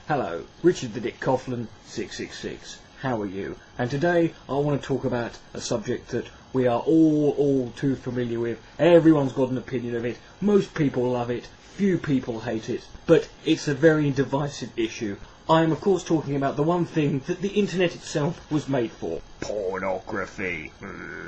Hello, Richard the Dick Coughlan666. How are you? And today I want to talk about a subject that we are all too familiar with. Everyone's got an opinion of it. Most people love it. Few people hate it. But it's a very divisive issue. I am of course talking about the one thing that the internet itself was made for. Pornography.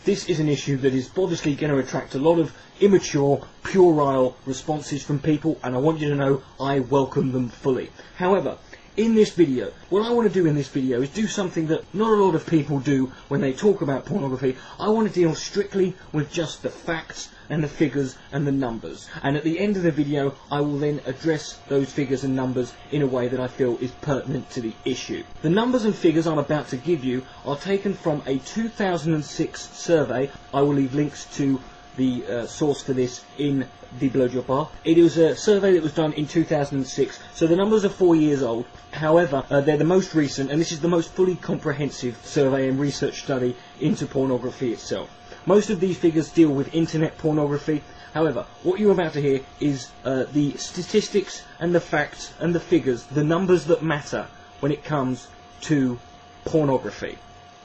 This is an issue that is obviously going to attract a lot of immature, puerile responses from people, and I want you to know I welcome them fully. However, in this video, what I want to do in this video is do something that not a lot of people do when they talk about pornography. I want to deal strictly with just the facts and the figures and the numbers. And at the end of the video, I will then address those figures and numbers in a way that I feel is pertinent to the issue. The numbers and figures I'm about to give you are taken from a 2006 survey. I will leave links to the source for this in the blowjob bar. It was a survey that was done in 2006, so the numbers are 4 years old. However, they're the most recent, and this is the most fully comprehensive survey and research study into pornography itself. Most of these figures deal with internet pornography. However, what you're about to hear is the statistics and the facts and the figures, the numbers that matter when it comes to pornography.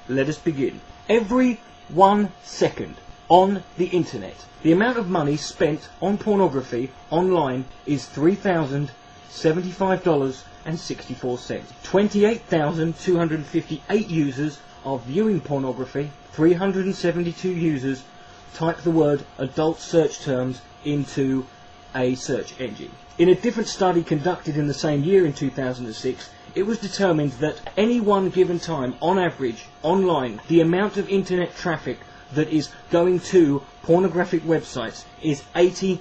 Let us begin. Every 1 second on the internet, the amount of money spent on pornography online is $3,075.64. 28,258 users are viewing pornography. 372 users type the word adult search terms into a search engine. In a different study conducted in the same year in 2006, it was determined that any one given time, on average, online, the amount of internet traffic that is going to pornographic websites is 83%.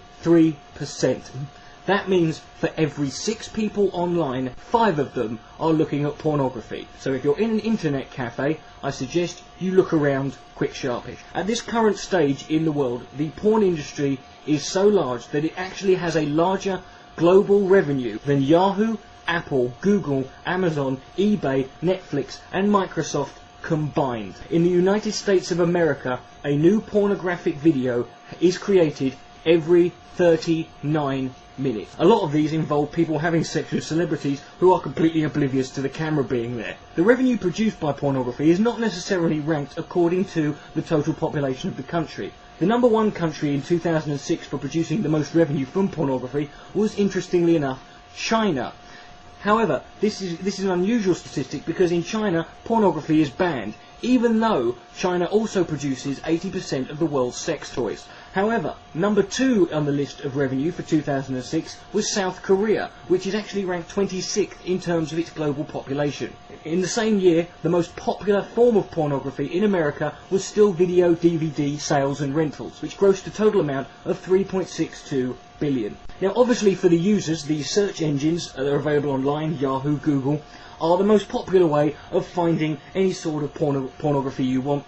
That means for every 6 people online, 5 of them are looking at pornography. So if you're in an internet cafe, I suggest you look around quick sharpish. At this current stage in the world, the porn industry is so large that it actually has a larger global revenue than Yahoo, Apple, Google, Amazon, eBay, Netflix and Microsoft combined. In the United States of America, a new pornographic video is created every 39 minutes. A lot of these involve people having sex with celebrities who are completely oblivious to the camera being there. The revenue produced by pornography is not necessarily ranked according to the total population of the country. The number 1 country in 2006 for producing the most revenue from pornography was, interestingly enough, China. However, this is an unusual statistic because in China, pornography is banned, even though China also produces 80% of the world's sex toys. However, number 2 on the list of revenue for 2006 was South Korea, which is actually ranked 26th in terms of its global population. In the same year, the most popular form of pornography in America was still video DVD sales and rentals, which grossed a total amount of $3.62 billion. Now obviously for the users, the search engines that are available online, Yahoo, Google, are the most popular way of finding any sort of pornography you want,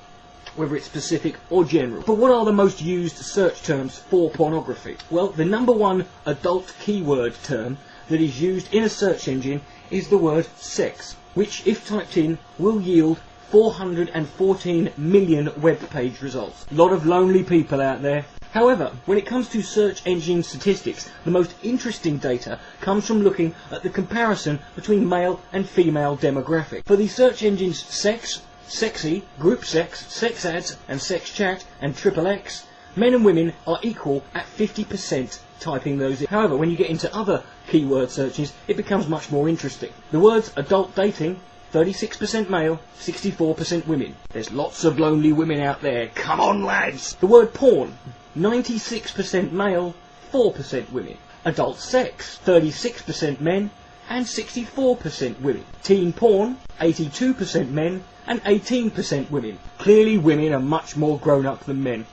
whether it's specific or general. But what are the most used search terms for pornography? Well, the number 1 adult keyword term that is used in a search engine is the word sex, which if typed in will yield 414 million web page results. A lot of lonely people out there. However, when it comes to search engine statistics, the most interesting data comes from looking at the comparison between male and female demographic. For the search engines sex, sexy, group sex, sex ads and sex chat and XXX, men and women are equal at 50% typing those in. However, when you get into other keyword searches, it becomes much more interesting. The words adult dating, 36% male, 64% women. There's lots of lonely women out there. Come on, lads! The word porn, 96% male, 4% women. Adult sex, 36% men and 64% women. Teen porn, 82% men and 18% women. Clearly women are much more grown up than men.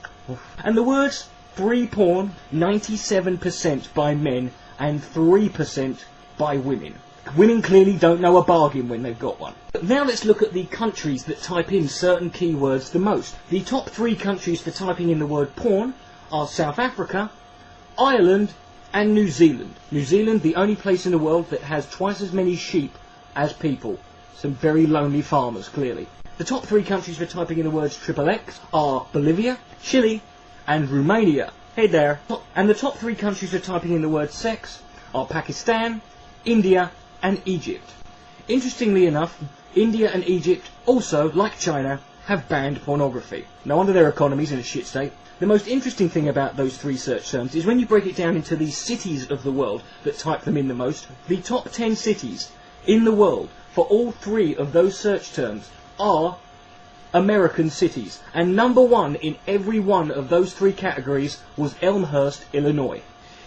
And the words free porn, 97% by men and 3% by women. Women clearly don't know a bargain when they've got one. But now let's look at the countries that type in certain keywords the most. The top 3 countries for typing in the word porn are South Africa, Ireland and New Zealand. New Zealand, the only place in the world that has twice as many sheep as people. Some very lonely farmers, clearly. The top 3 countries for typing in the words XXX are Bolivia, Chile and Romania. Hey there. And the top 3 countries for typing in the word sex are Pakistan, India and Egypt. Interestingly enough, India and Egypt also, like China, have banned pornography. No wonder their economy's in a shit state. The most interesting thing about those three search terms is when you break it down into the cities of the world that type them in the most, the top 10 cities in the world for all three of those search terms are American cities. And number one in every one of those three categories was Elmhurst, Illinois.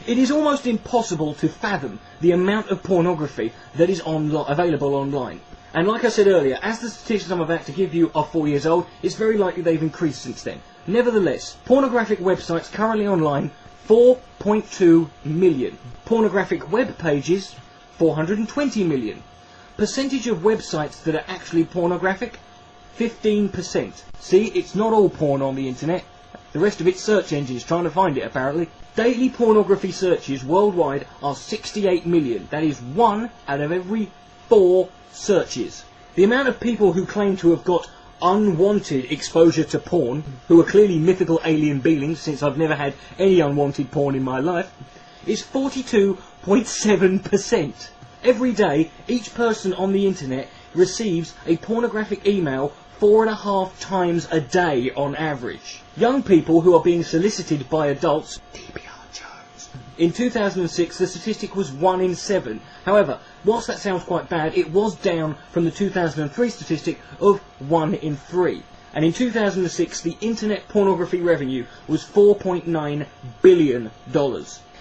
It is almost impossible to fathom the amount of pornography that is available online. And like I said earlier, as the statistics I'm about to give you are 4 years old, it's very likely they've increased since then. Nevertheless, pornographic websites currently online, 4.2 million. Pornographic web pages, 420 million. Percentage of websites that are actually pornographic, 15%. See, it's not all porn on the internet. The rest of it's search engines trying to find it, apparently. Daily pornography searches worldwide are 68 million. That is 1 out of every 4 searches. The amount of people who claim to have got unwanted exposure to porn, who are clearly mythical alien beings, since I've never had any unwanted porn in my life, is 42.7%. Every day, each person on the internet receives a pornographic email 4.5 times a day on average. Young people who are being solicited by adults, in 2006 the statistic was 1 in 7. However, whilst that sounds quite bad, it was down from the 2003 statistic of 1 in 3. And in 2006 the internet pornography revenue was $4.9 billion.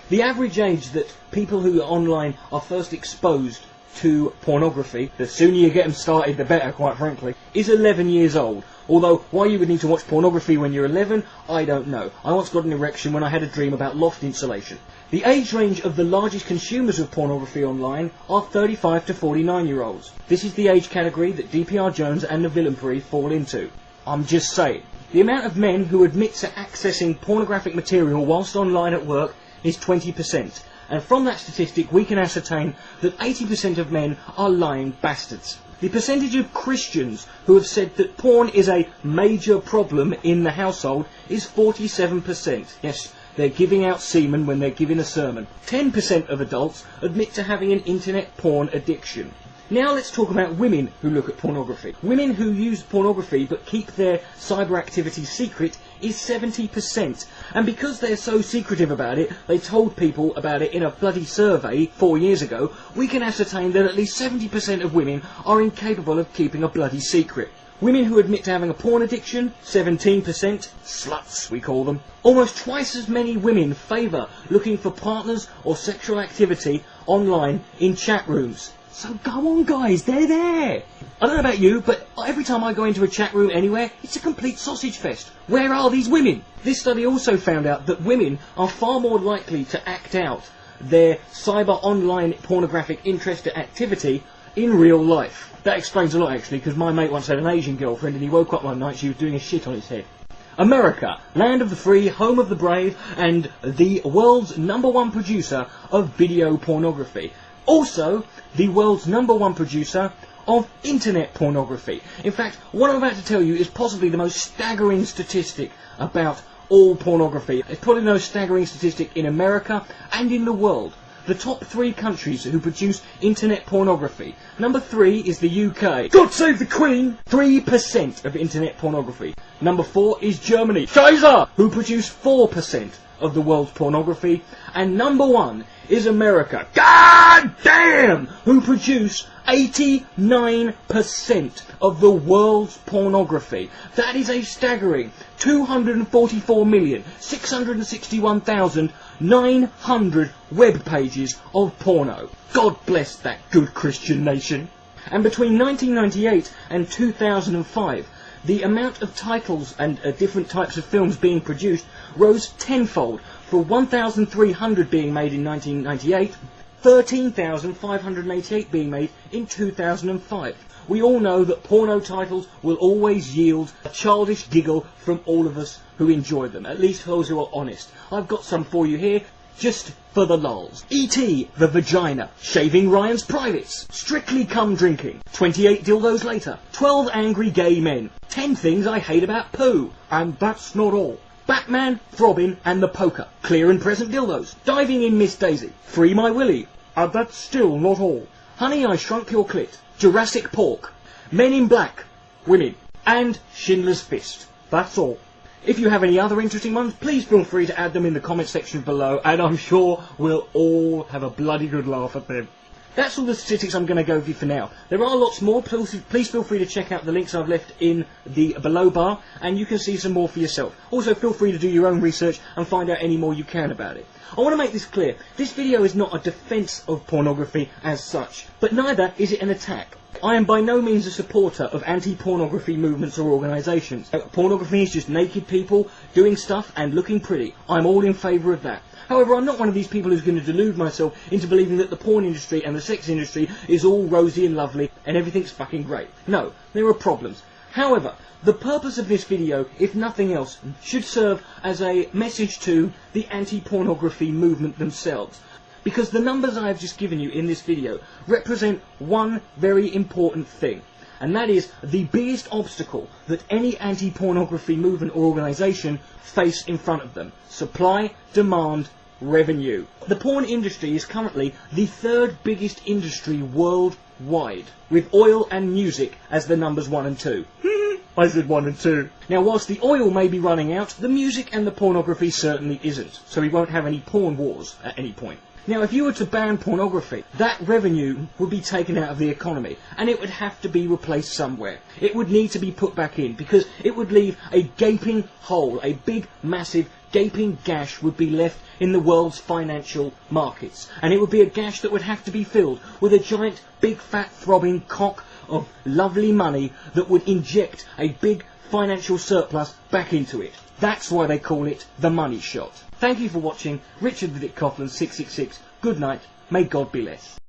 The average age that people who are online are first exposed to pornography, the sooner you get them started the better, quite frankly, is 11 years old. Although, why you would need to watch pornography when you're 11, I don't know. I once got an erection when I had a dream about loft insulation. The age range of the largest consumers of pornography online are 35 to 49-year-olds. This is the age category that DPR Jones and the Villainbury fall into. I'm just saying. The amount of men who admit to accessing pornographic material whilst online at work is 20%. And from that statistic we can ascertain that 80% of men are lying bastards. The percentage of Christians who have said that porn is a major problem in the household is 47%. Yes, they're giving out semen when they're giving a sermon. 10% of adults admit to having an internet porn addiction. Now let's talk about women who look at pornography. Women who use pornography but keep their cyber activities secret is 70%. And because they're so secretive about it, they told people about it in a bloody survey 4 years ago, we can ascertain that at least 70% of women are incapable of keeping a bloody secret. Women who admit to having a porn addiction, 17%, sluts we call them. Almost twice as many women favour looking for partners or sexual activity online in chat rooms. So go on guys, they're there. I don't know about you, but every time I go into a chat room anywhere, it's a complete sausage fest. Where are these women? This study also found out that women are far more likely to act out their cyber online pornographic interest or activity in real life. That explains a lot actually, because my mate once had an Asian girlfriend and he woke up one night, she was doing a shit on his head. America, land of the free, home of the brave, and the world's #1 producer of video pornography. Also, the world's #1 producer of internet pornography. In fact, what I'm about to tell you is possibly the most staggering statistic about all pornography. It's probably the most staggering statistic in America and in the world. The top 3 countries who produce internet pornography. Number 3 is the UK. God save the Queen! 3% of internet pornography. Number 4 is Germany. Kaiser! Who produce 4% of the world's pornography. And number 1 is America. God damn! Who produce 89% of the world's pornography. That is a staggering 244,661,900 web pages of porno. God bless that good Christian nation. And between 1998 and 2005, the amount of titles and different types of films being produced rose tenfold, from 1,300 being made in 1998, 13,588 being made in 2005. We all know that porno titles will always yield a childish giggle from all of us who enjoy them, at least those who are honest. I've got some for you here, just for the lulz. E.T. the Vagina, Shaving Ryan's Privates, Strictly Cum Drinking, 28 Dildos Later, 12 Angry Gay Men, 10 Things I Hate About Poo, and That's Not All, Batman, Throbbing and the Poker, Clear and Present Dildos, Diving in Miss Daisy, Free My Willy, and That's Still Not All, Honey, I Shrunk Your Clit, Jurassic Pork, Men in Black, Women, and Schindler's Fist. That's all. If you have any other interesting ones, please feel free to add them in the comment section below, and I'm sure we'll all have a bloody good laugh at them. That's all the statistics I'm going to go with you for now. There are lots more. Please feel free to check out the links I've left in the below bar, and you can see some more for yourself. Also, feel free to do your own research and find out any more you can about it. I want to make this clear. This video is not a defence of pornography as such, but neither is it an attack. I am by no means a supporter of anti-pornography movements or organisations. Pornography is just naked people doing stuff and looking pretty. I'm all in favour of that. However, I'm not one of these people who's going to delude myself into believing that the porn industry and the sex industry is all rosy and lovely and everything's fucking great. No, there are problems. However, the purpose of this video, if nothing else, should serve as a message to the anti-pornography movement themselves. Because the numbers I have just given you in this video represent one very important thing. And that is the biggest obstacle that any anti-pornography movement or organisation face in front of them. Supply, demand, revenue. The porn industry is currently the third biggest industry worldwide, with oil and music as the numbers 1 and 2. I said 1 and 2. Now, whilst the oil may be running out, the music and the pornography certainly isn't, so we won't have any porn wars at any point. Now, if you were to ban pornography, that revenue would be taken out of the economy, and it would have to be replaced somewhere. It would need to be put back in, because it would leave a gaping hole, a big, massive, gaping gash would be left in the world's financial markets. And it would be a gash that would have to be filled with a giant, big, fat, throbbing cock of lovely money that would inject a big financial surplus back into it. That's why they call it the money shot. Thank you for watching. Richard the Dick Coughlan 666. Good night. May God be less.